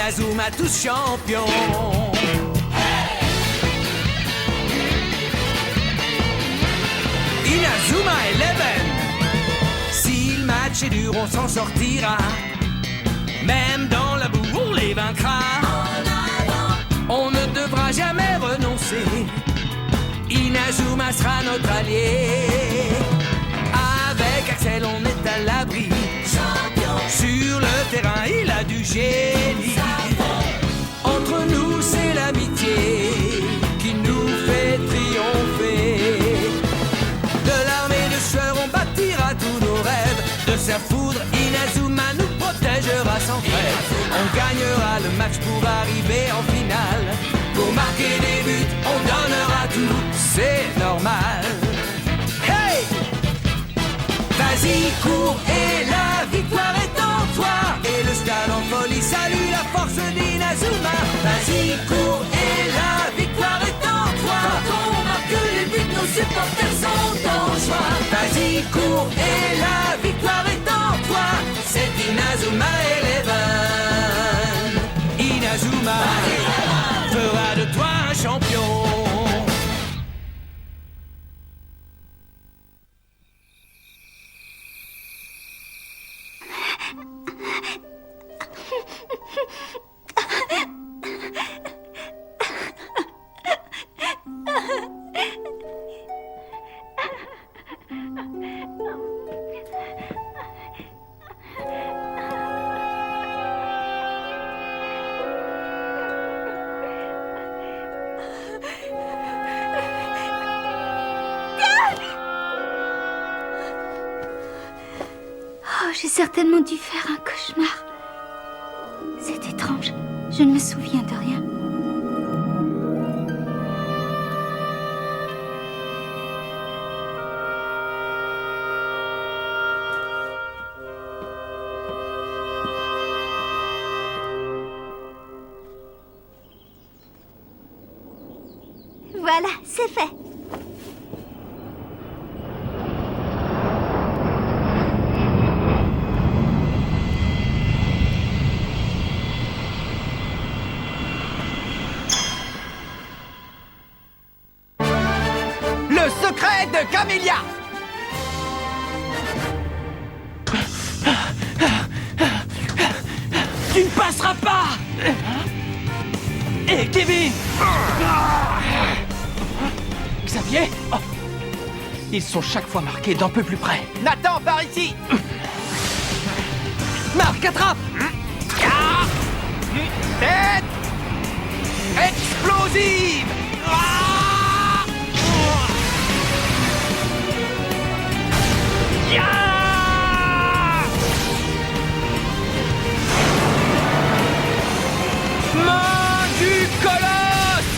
Inazuma tous champions. Inazuma Eleven. Si le match est dur, on s'en sortira. Même dans la boue, on les vaincra. On ne devra jamais renoncer. Inazuma sera notre allié. Avec Axel, on est à l'abri. Sur le terrain, il a du génie. Entre nous, c'est l'amitié qui nous fait triompher. De l'armée de sueur, on bâtira tous nos rêves. De sa foudre, Inazuma nous protégera sans trêve. On gagnera le match pour arriver en finale. Pour marquer des buts, on donnera tout, c'est normal. Hey! Vas-y, cours et la victoire est en toi. Et le stade en folie salue la force d'Inazuma. Vas-y, cours et la victoire est en toi. Quand on marque les buts, nos supporters sont en joie. Vas-y, cours et la victoire est en toi. C'est Inazuma Eleven. Inazuma fera de toi un champion. Oh, j'ai certainement dû faire un cauchemar. C'est étrange, je ne me souviens de rien. Voilà, c'est fait. Le secret de Camélia. Tu ne passeras pas. Hé, Kevin. Xavier. Oh. Ils sont chaque fois marqués d'un peu plus près. Nathan, par ici. Marc, attrape. Tête explosive. Main du colosse.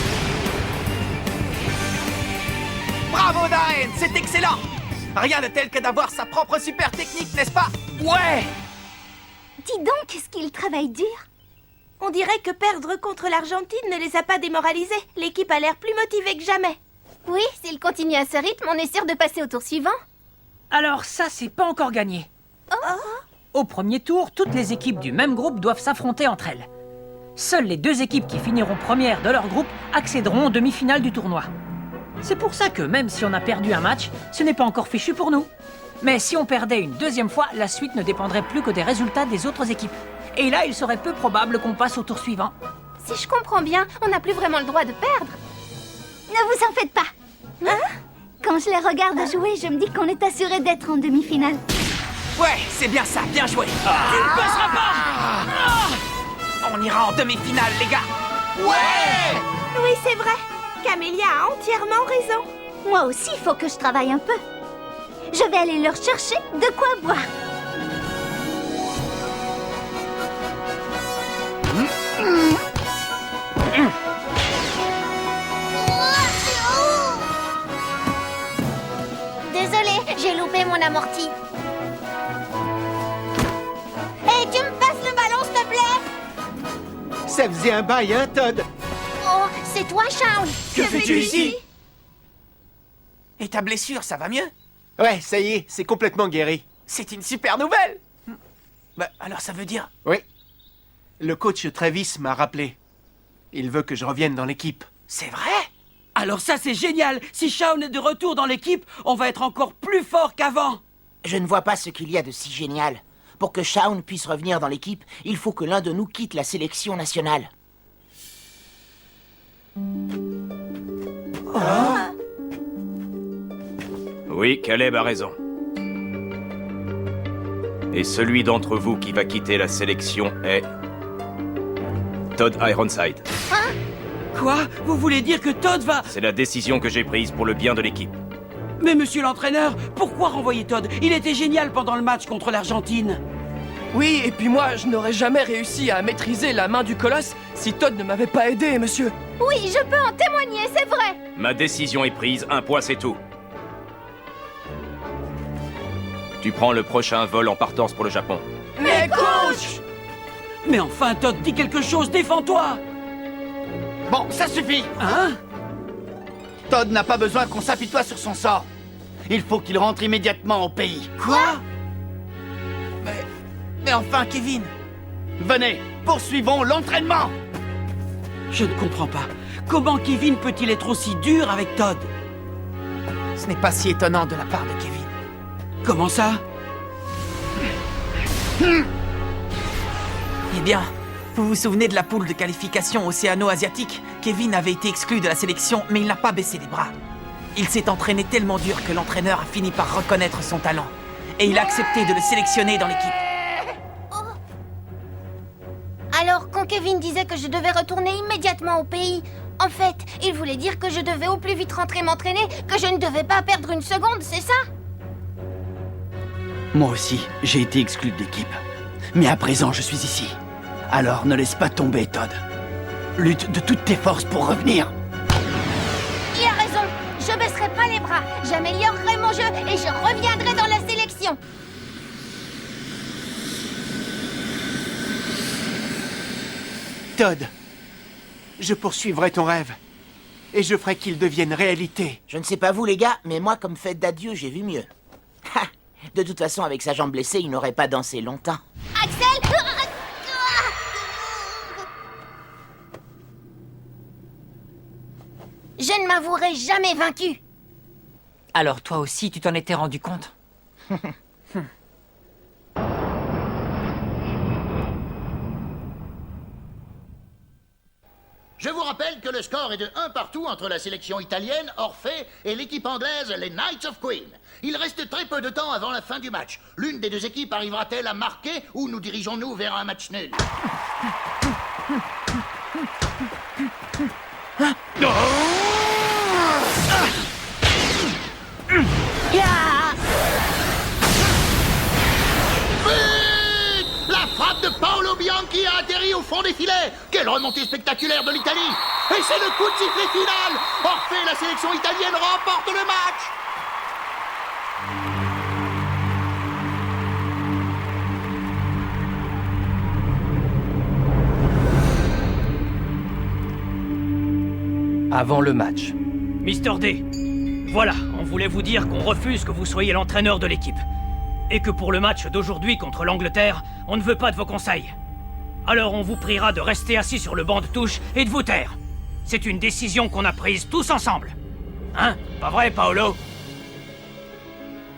Bravo Darren, c'est excellent. Rien de tel que d'avoir sa propre super technique, n'est-ce pas? Ouais. Dis donc, est-ce qu'il travaille dur? On dirait que perdre contre l'Argentine ne les a pas démoralisés. L'équipe a l'air plus motivée que jamais. Oui, s'il continue à ce rythme, on est sûr de passer au tour suivant. Alors ça, c'est pas encore gagné. Au premier tour, toutes les équipes du même groupe doivent s'affronter entre elles. Seules les deux équipes qui finiront premières de leur groupe accéderont en demi-finale du tournoi. C'est pour ça que même si on a perdu un match, ce n'est pas encore fichu pour nous. Mais si on perdait une deuxième fois, la suite ne dépendrait plus que des résultats des autres équipes. Et là, il serait peu probable qu'on passe au tour suivant. Si je comprends bien, on n'a plus vraiment le droit de perdre. Ne vous en faites pas. Hein? Quand je les regarde jouer, je me dis qu'on est assuré d'être en demi-finale. Ouais, c'est bien ça, bien joué. Tu ne passeras pas. On ira en demi-finale, les gars. Ouais. Oui, c'est vrai. Camélia a entièrement raison. Moi aussi, il faut que je travaille un peu. Je vais aller leur chercher de quoi boire. Désolée, j'ai loupé mon amorti. Hé, tu me passes le ballon, s'il te plaît? Ça faisait un bail, hein, Todd? Oh, c'est toi, Charles. Que fais-tu ici? Et ta blessure, ça va mieux? Ouais, ça y est, c'est complètement guéri. C'est une super nouvelle. Bah, alors ça veut dire... Oui. Le coach Travis m'a rappelé. Il veut que je revienne dans l'équipe. C'est vrai? Alors ça, c'est génial! Si Shaun est de retour dans l'équipe, on va être encore plus fort qu'avant! Je ne vois pas ce qu'il y a de si génial. Pour que Shaun puisse revenir dans l'équipe, il faut que l'un de nous quitte la sélection nationale. Oui, Caleb a raison. Et celui d'entre vous qui va quitter la sélection est... Todd Ironside. Quoi? Vous voulez dire que Todd va... C'est la décision que j'ai prise pour le bien de l'équipe. Mais monsieur l'entraîneur, pourquoi renvoyer Todd? Il était génial pendant le match contre l'Argentine. Oui, et puis moi, je n'aurais jamais réussi à maîtriser la main du colosse si Todd ne m'avait pas aidé, monsieur. Oui, je peux en témoigner, c'est vrai. Ma décision est prise, un point c'est tout. Tu prends le prochain vol en partance pour le Japon. Mais coach! Mais enfin, Todd, dis quelque chose, défends-toi! Bon, ça suffit. Hein? Todd n'a pas besoin qu'on s'apitoie sur son sort. Il faut qu'il rentre immédiatement au pays. Quoi? Mais enfin, Kevin! Venez, poursuivons l'entraînement. Je ne comprends pas. Comment Kevin peut-il être aussi dur avec Todd? Ce n'est pas si étonnant de la part de Kevin. Comment ça? Eh bien, vous vous souvenez de la poule de qualification océano-asiatique? Kevin avait été exclu de la sélection, mais il n'a pas baissé les bras. Il s'est entraîné tellement dur que l'entraîneur a fini par reconnaître son talent. Et il a accepté de le sélectionner dans l'équipe. Alors, quand Kevin disait que je devais retourner immédiatement au pays, en fait, il voulait dire que je devais au plus vite rentrer m'entraîner, que je ne devais pas perdre une seconde, c'est ça? Moi aussi, j'ai été exclu de l'équipe. Mais à présent, je suis ici. Alors ne laisse pas tomber, Todd. Lutte de toutes tes forces pour revenir. Il a raison, je baisserai pas les bras, j'améliorerai mon jeu et je reviendrai dans la sélection. Todd, je poursuivrai ton rêve. Et je ferai qu'il devienne réalité. Je ne sais pas vous, les gars, mais moi, comme fête d'adieu, j'ai vu mieux. Ha! De toute façon, avec sa jambe blessée, il n'aurait pas dansé longtemps. Axel! Je ne m'avouerai jamais vaincu. Alors toi aussi, tu t'en étais rendu compte? Je vous rappelle que le score est de 1 partout entre la sélection italienne, Orphée, et l'équipe anglaise, les Knights of Queen. Il reste très peu de temps avant la fin du match. L'une des deux équipes arrivera-t-elle à marquer ou nous dirigeons-nous vers un match nul? La frappe de Paolo Bianchi a atterri au fond des filets. Quelle remontée spectaculaire de l'Italie. Et c'est le coup de sifflet final. Orphée, la sélection italienne remporte le match. Avant le match. Mister D, voilà, on voulait vous dire qu'on refuse que vous soyez l'entraîneur de l'équipe. Et que pour le match d'aujourd'hui contre l'Angleterre, on ne veut pas de vos conseils. Alors on vous priera de rester assis sur le banc de touche et de vous taire. C'est une décision qu'on a prise tous ensemble. Hein? Pas vrai, Paolo?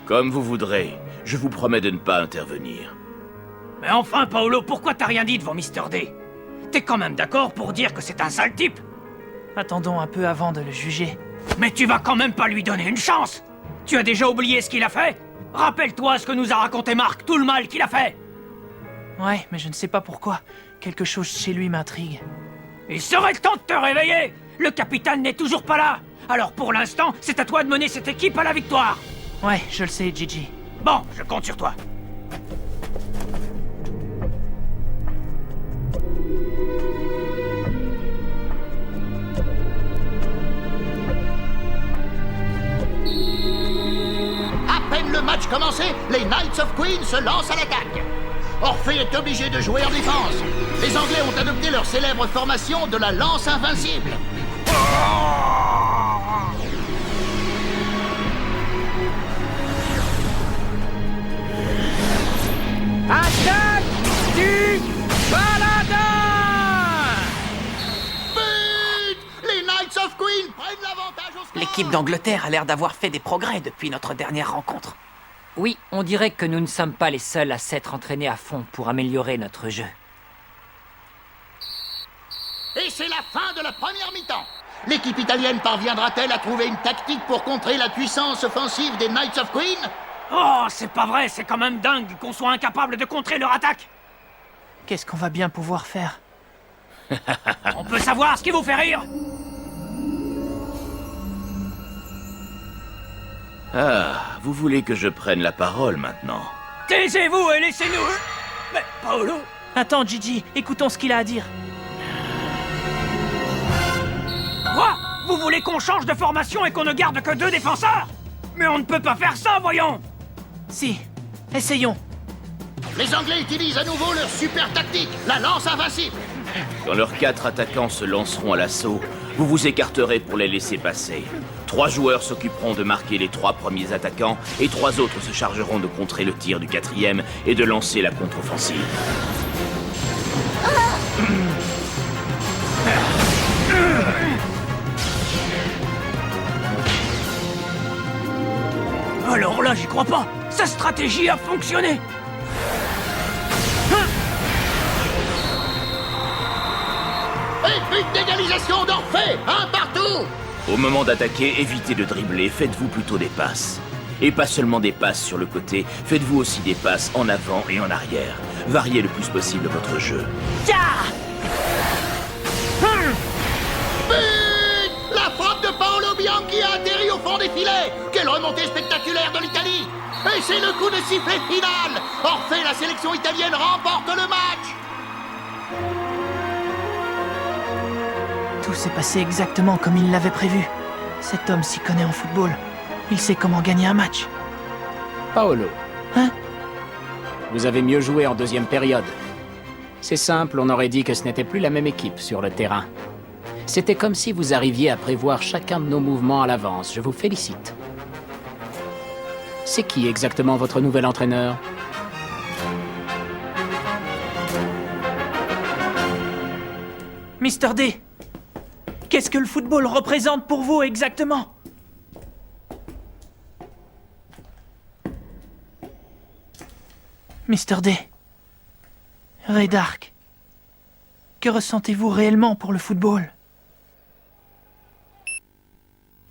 Comme vous voudrez, je vous promets de ne pas intervenir. Mais enfin, Paolo, pourquoi t'as rien dit devant Mister D? T'es quand même d'accord pour dire que c'est un sale type? Attendons un peu avant de le juger. Mais tu vas quand même pas lui donner une chance! Tu as déjà oublié ce qu'il a fait? Rappelle-toi ce que nous a raconté Marc, tout le mal qu'il a fait! Ouais, mais je ne sais pas pourquoi. Quelque chose chez lui m'intrigue. Il serait le temps de te réveiller! Le capitaine n'est toujours pas là! Alors pour l'instant, c'est à toi de mener cette équipe à la victoire! Ouais, je le sais, Gigi. Bon, je compte sur toi. À peine le match commencé, les Knights of Queen se lancent à l'attaque. Orphée est obligé de jouer en défense. Les Anglais ont adopté leur célèbre formation de la lance invincible. Attaque du Paladin! L'équipe d'Angleterre a l'air d'avoir fait des progrès depuis notre dernière rencontre. Oui, on dirait que nous ne sommes pas les seuls à s'être entraînés à fond pour améliorer notre jeu. Et c'est la fin de la première mi-temps. L'équipe italienne parviendra-t-elle à trouver une tactique pour contrer la puissance offensive des Knights of Queen? Oh, c'est pas vrai, c'est quand même dingue qu'on soit incapable de contrer leur attaque. Qu'est-ce qu'on va bien pouvoir faire? On peut savoir ce qui vous fait rire? Ah, vous voulez que je prenne la parole maintenant? Taisez-vous et laissez-nous... Mais, Paolo... Attends, Gigi, écoutons ce qu'il a à dire. Quoi? Vous voulez qu'on change de formation et qu'on ne garde que 2 défenseurs? Mais on ne peut pas faire ça, voyons! Si, essayons. Les Anglais utilisent à nouveau leur super tactique, la lance invincible. Quand leurs 4 attaquants se lanceront à l'assaut, vous vous écarterez pour les laisser passer. 3 joueurs s'occuperont de marquer les 3 premiers attaquants et 3 autres se chargeront de contrer le tir du 4e et de lancer la contre-offensive. Alors là, j'y crois pas! Sa stratégie a fonctionné! Et but d'égalisation d'Orphée, 1 partout. Au moment d'attaquer, évitez de dribbler, faites-vous plutôt des passes. Et pas seulement des passes sur le côté, faites-vous aussi des passes en avant et en arrière. Variez le plus possible votre jeu. But! La frappe de Paolo Bianchi a atterri au fond des filets. Quelle remontée spectaculaire de l'Italie! Et c'est le coup de sifflet final. Orphée, la sélection italienne remporte le match. Tout s'est passé exactement comme il l'avait prévu. Cet homme s'y connaît en football. Il sait comment gagner un match. Paolo. Hein? Vous avez mieux joué en deuxième période. C'est simple, on aurait dit que ce n'était plus la même équipe sur le terrain. C'était comme si vous arriviez à prévoir chacun de nos mouvements à l'avance. Je vous félicite. C'est qui exactement votre nouvel entraîneur? Mr. D, qu'est-ce que le football représente pour vous exactement? Mr. D, Ray Dark, que ressentez-vous réellement pour le football?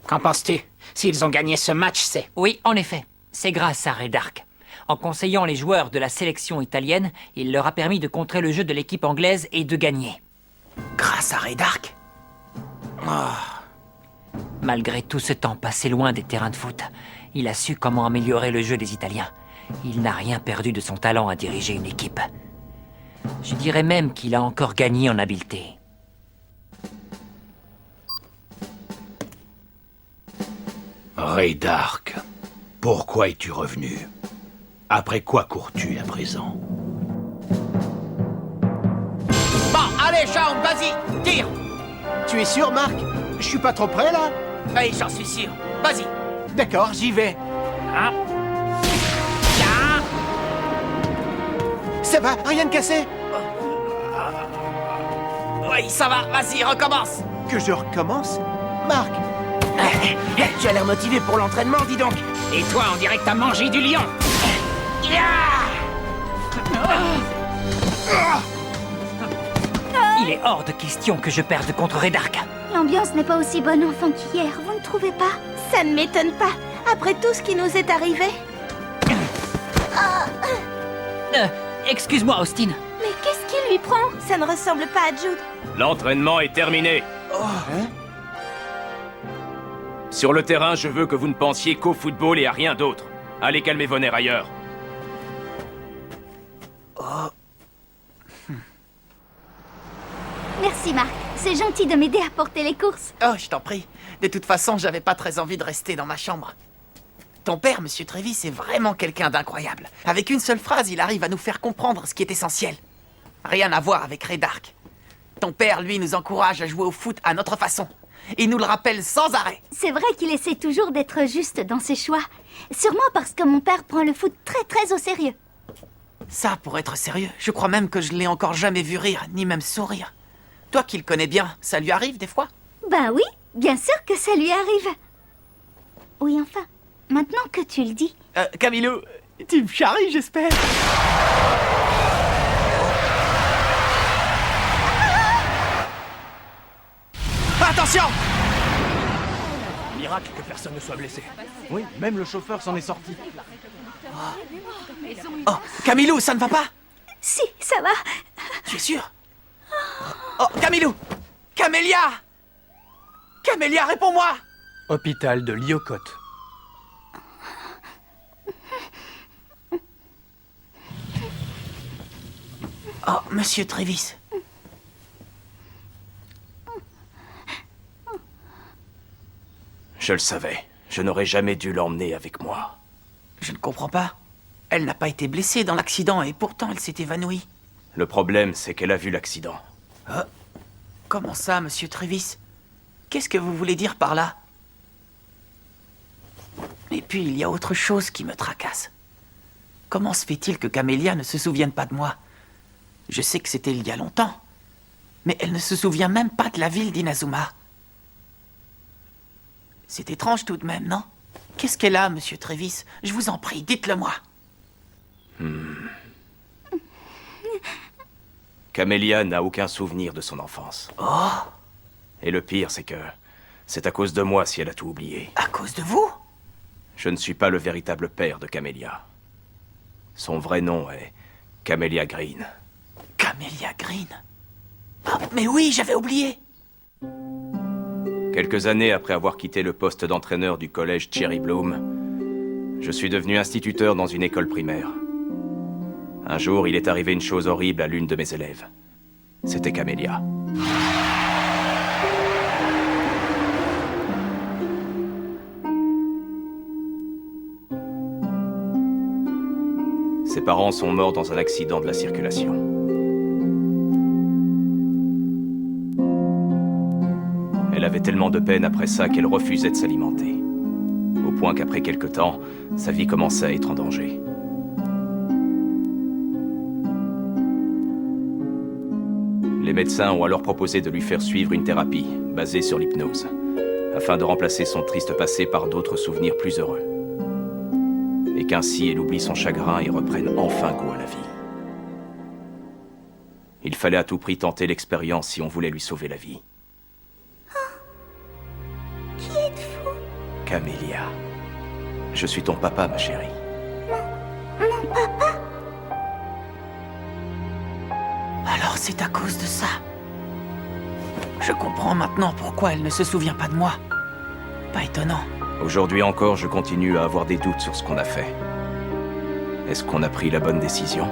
Qu'en penses-tu? S'ils ont gagné ce match, c'est... Oui, en effet, c'est grâce à Ray Dark. En conseillant les joueurs de la sélection italienne, il leur a permis de contrer le jeu de l'équipe anglaise et de gagner. Grâce à Ray Dark? Malgré tout ce temps passé loin des terrains de foot, il a su comment améliorer le jeu des Italiens. Il n'a rien perdu de son talent à diriger une équipe. Je dirais même qu'il a encore gagné en habileté. Ray Dark, pourquoi es-tu revenu? Après quoi cours-tu à présent? Bon, allez, Shaun, vas-y, tire. Tu es sûr, Marc? Je suis pas trop près, là? Oui, j'en suis sûr. Vas-y. D'accord, j'y vais. Ça va, rien de cassé? Oui, ça va, vas-y, recommence. Que je recommence? Marc! Tu as l'air motivé pour l'entraînement, dis donc. Et toi, on dirait que t'as mangé du lion. Il est hors de question que je perde contre Ray Dark. L'ambiance n'est pas aussi bonne enfant qu'hier, vous ne trouvez pas? Ça ne m'étonne pas, après tout ce qui nous est arrivé. Excuse-moi, Austin. Mais qu'est-ce qui lui prend? Ça ne ressemble pas à Jude. L'entraînement est terminé. Sur le terrain, je veux que vous ne pensiez qu'au football et à rien d'autre. Allez calmer vos nerfs ailleurs. Merci Marc, c'est gentil de m'aider à porter les courses. Oh, je t'en prie. De toute façon, j'avais pas très envie de rester dans ma chambre. Ton père, Monsieur Trévis, est vraiment quelqu'un d'incroyable. Avec une seule phrase, il arrive à nous faire comprendre ce qui est essentiel. Rien à voir avec Ray Dark. Ton père, lui, nous encourage à jouer au foot à notre façon. Il nous le rappelle sans arrêt. C'est vrai qu'il essaie toujours d'être juste dans ses choix. Sûrement parce que mon père prend le foot très très au sérieux. Ça, pour être sérieux, je crois même que je l'ai encore jamais vu rire, ni même sourire. Toi qui le connais bien, ça lui arrive des fois? Ben oui, bien sûr que ça lui arrive. Oui, enfin, maintenant que tu le dis. Camilo, tu me charries, j'espère. Attention! Miracle que personne ne soit blessé. Oui, même le chauffeur s'en est sorti. Oh, Camilo, ça ne va pas? Si, ça va. Tu es sûr? Oh, Camilo! Camélia! Camélia, réponds-moi! Hôpital de Lyokot. Oh, monsieur Trévis. Je le savais. Je n'aurais jamais dû l'emmener avec moi. Je ne comprends pas. Elle n'a pas été blessée dans l'accident et pourtant elle s'est évanouie. Le problème, c'est qu'elle a vu l'accident. Comment ça, monsieur Trévis? Qu'est-ce que vous voulez dire par là? Et puis, il y a autre chose qui me tracasse. Comment se fait-il que Camélia ne se souvienne pas de moi? Je sais que c'était il y a longtemps, mais elle ne se souvient même pas de la ville d'Inazuma. C'est étrange tout de même, non? Qu'est-ce qu'elle a, monsieur Trévis? Je vous en prie, dites-le-moi. Camélia n'a aucun souvenir de son enfance. Oh! Et le pire, c'est que c'est à cause de moi si elle a tout oublié. À cause de vous? Je ne suis pas le véritable père de Camélia. Son vrai nom est Camélia Green. Camélia Green? Ah, mais oui, j'avais oublié! Quelques années après avoir quitté le poste d'entraîneur du collège Cherry Bloom, je suis devenu instituteur dans une école primaire. Un jour, il est arrivé une chose horrible à l'une de mes élèves. C'était Camélia. Ses parents sont morts dans un accident de la circulation. Elle avait tellement de peine après ça qu'elle refusait de s'alimenter. Au point qu'après quelque temps, sa vie commençait à être en danger. Les médecins ont alors proposé de lui faire suivre une thérapie basée sur l'hypnose, afin de remplacer son triste passé par d'autres souvenirs plus heureux. Et qu'ainsi elle oublie son chagrin et reprenne enfin goût à la vie. Il fallait à tout prix tenter l'expérience si on voulait lui sauver la vie. Qui êtes-vous? Camélia. Je suis ton papa, ma chérie. Mon papa? Alors c'est à cause de ça. Je comprends maintenant pourquoi elle ne se souvient pas de moi. Pas étonnant. Aujourd'hui encore, je continue à avoir des doutes sur ce qu'on a fait. Est-ce qu'on a pris la bonne décision?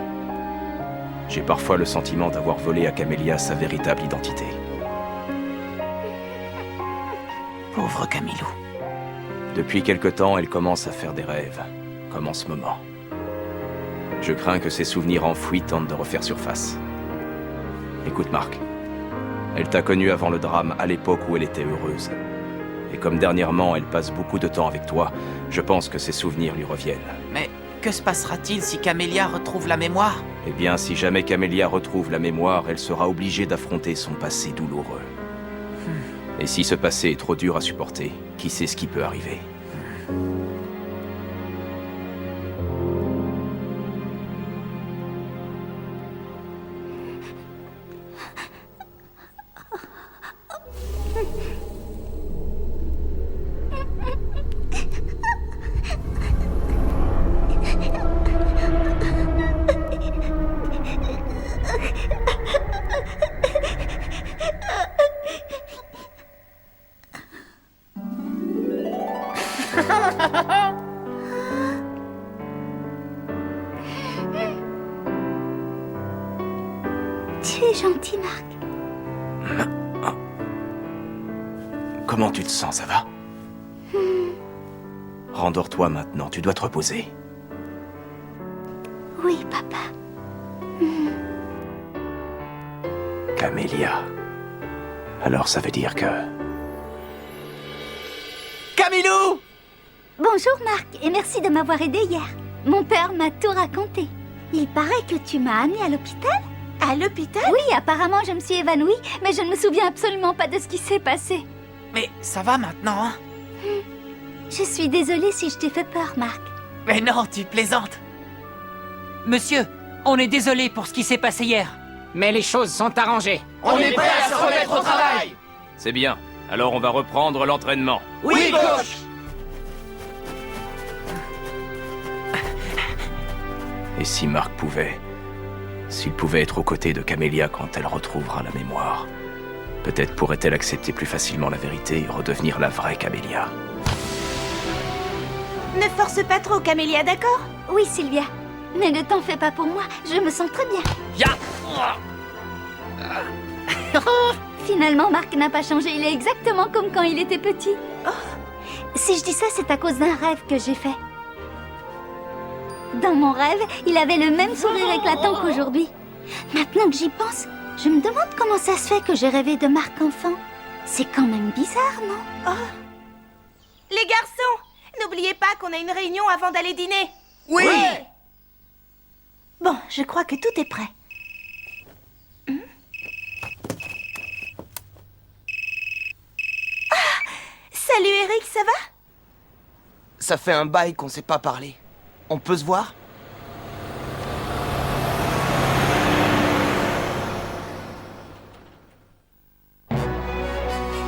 J'ai parfois le sentiment d'avoir volé à Camélia sa véritable identité. Pauvre Camilo. Depuis quelque temps, elle commence à faire des rêves, comme en ce moment. Je crains que ses souvenirs enfouis tentent de refaire surface. Écoute, Marc. Elle t'a connu avant le drame, à l'époque où elle était heureuse. Et comme dernièrement, elle passe beaucoup de temps avec toi, je pense que ses souvenirs lui reviennent. Mais que se passera-t-il si Camélia retrouve la mémoire? Eh bien, si jamais Camélia retrouve la mémoire, elle sera obligée d'affronter son passé douloureux. Et si ce passé est trop dur à supporter, qui sait ce qui peut arriver? Tu es gentil, Marc. Comment tu te sens, ça va? Rendors-toi maintenant, tu dois te reposer. Oui, papa. Camélia. Alors ça veut dire que... Camilo! Bonjour, Marc, et merci de m'avoir aidé hier. Mon père m'a tout raconté. Il paraît que tu m'as amené à l'hôpital. À l'hôpital? Oui, apparemment je me suis évanouie, mais je ne me souviens absolument pas de ce qui s'est passé. Mais ça va maintenant, hein? Je suis désolée si je t'ai fait peur, Marc. Mais non, tu plaisantes. Monsieur, on est désolé pour ce qui s'est passé hier. Mais les choses sont arrangées. On est prêts à se remettre au travail. C'est bien. Alors on va reprendre l'entraînement. Oui, coach. Et si Marc pouvait... S'il pouvait être aux côtés de Camélia quand elle retrouvera la mémoire, peut-être pourrait-elle accepter plus facilement la vérité et redevenir la vraie Camélia. Ne force pas trop, Camélia, d'accord? Oui, Sylvia. Mais ne t'en fais pas pour moi, je me sens très bien. Finalement, Marc n'a pas changé, il est exactement comme quand il était petit. Si je dis ça, c'est à cause d'un rêve que j'ai fait. Dans mon rêve, il avait le même sourire éclatant qu'aujourd'hui. Maintenant que j'y pense, je me demande comment ça se fait que j'ai rêvé de Marc enfant. C'est quand même bizarre, non? Les garçons, n'oubliez pas qu'on a une réunion avant d'aller dîner. Oui. Bon, je crois que tout est prêt. Salut Eric, ça va? Ça fait un bail qu'on s'est pas parlé. On peut se voir?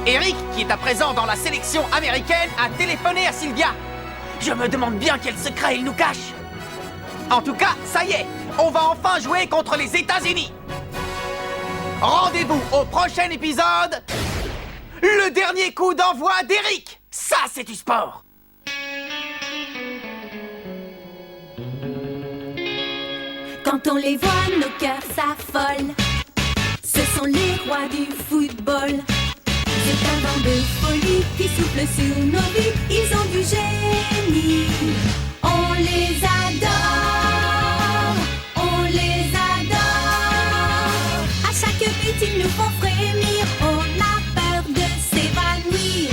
Eric, qui est à présent dans la sélection américaine, a téléphoné à Sylvia. Je me demande bien quel secret il nous cache. En tout cas, ça y est, on va enfin jouer contre les États-Unis. Rendez-vous au prochain épisode. Le dernier coup d'envoi d'Eric. Ça, c'est du sport. Quand on les voit, nos cœurs s'affolent. Ce sont les rois du football. C'est un vent de folie qui souffle sur nos vies. Ils ont du génie. On les adore. On les adore. À chaque but, ils nous font frémir. On a peur de s'évanouir.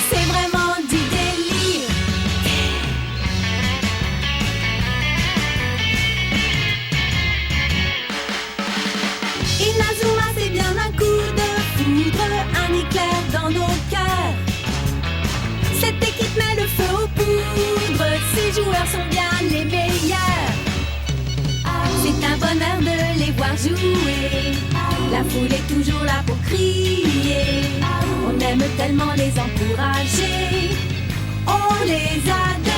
C'est vraiment du délire. Inazuma, c'est bien un coup de foudre, un éclair dans nos cœurs. Cette équipe met le feu aux poudres, ces joueurs sont bien les meilleurs. C'est un bonheur de les voir jouer, la foule est toujours là pour crier. On aime tellement les encourager, on les adore.